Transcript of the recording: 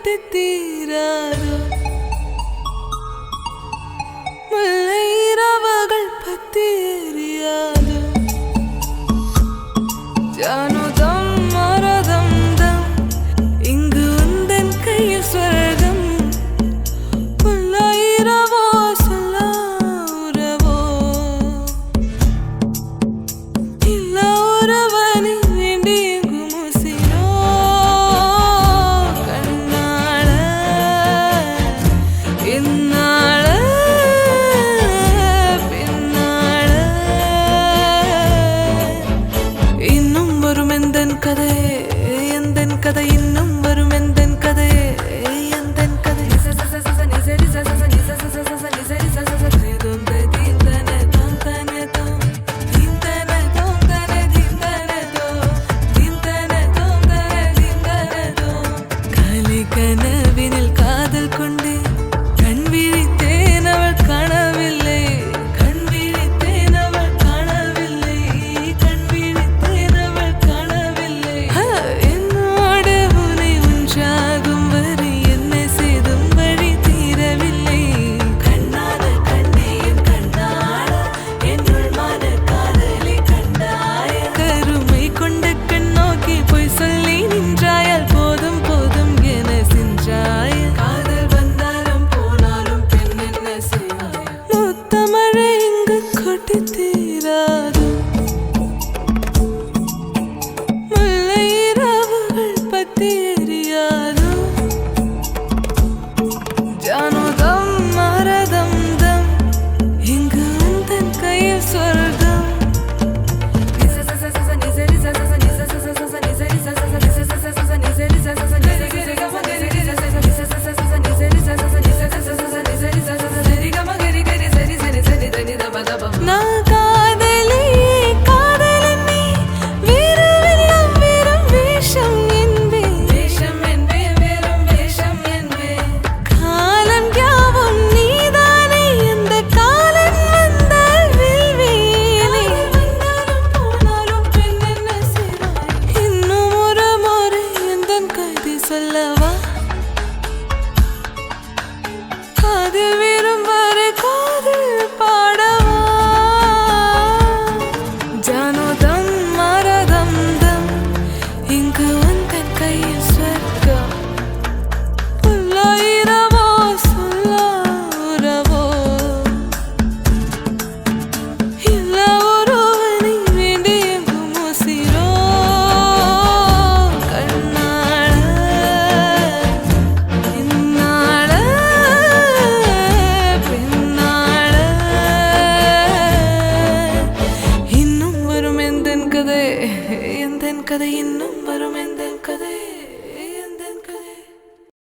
கொட்டி தீராதோ முல்லை இரவுகள் பத்தி எரியாதோ ஜானுதம் மரதம் தம் இங்கு உந்தன் கையில் ஸ்வர்கம் முல்லை இரவோ சொல்ல உறவோ இல்ல உறவனை வேண்டி எங்கும் உசிரோ கண்ணாள இந்நாள பின்னாள இன்னும் வரும் எந்தன் கதை இன்னும் வரும் எந்தன் கதை எந்தன் கதை கனவினில் காதல் கொண்டு கண் விழித்தேன் அவள் காணவில்லை கண் விழித்தேன் அவள் காணவில்லை கண் விழித்தேன் அவள் காணவில்லை என்னோடு உனை ஒன்றாகும் வரை என்னை செய்தும் வழி தீரவில்லை கண்ணான கண்ணே என் கண்ணாட என்னுள் மான காதலை கண்டாய கருமை கொண்ட கண் நோக்கி போய் சொல்லி நின்றாயால் போதும் போதும் என சென்றாய காதல் வந்தாலும் போனாலும் பெண் என்ன செய்வாய் முத்தமழை இங்கு கொட்டி தீராது முல்லை இரவுகள் பத்தி எரியாதோ ஜானுதம் மரதம் தம் இங்கு உந்தன் கையில் சொர்க்கம் நான் காதலி காதலன் நீ வீரவெல்லாம் வீரம் வேஷம் என்பேன் வேஷம் என்பேன் வெறும் வேஷம் என்பேன் காலம் யாவும் நீதானே எந்த காலம் வந்தால் வில்வேனே வந்தாலும் போனாலும் பெண் என்ன செய்வாய் இன்னும் ஒரு முறை எந்தன் கைதி சொல்லவா காதில் வீரும் வரை காதில் பாடவா ஜானுதம் மரதம் தம் இங்கு உந்தன் கையில் ஸ்வர்க்கம் முல்லை இரவோ சொல்ல உறவோ இல்ல ஒருவனை வேண்டி எங்கும் உசிரோ கண்ணாள இந்நாள பின்னாள இன்னும் வரும் எந்தன் கதை இன்னும் வரும் எந்தன் கதை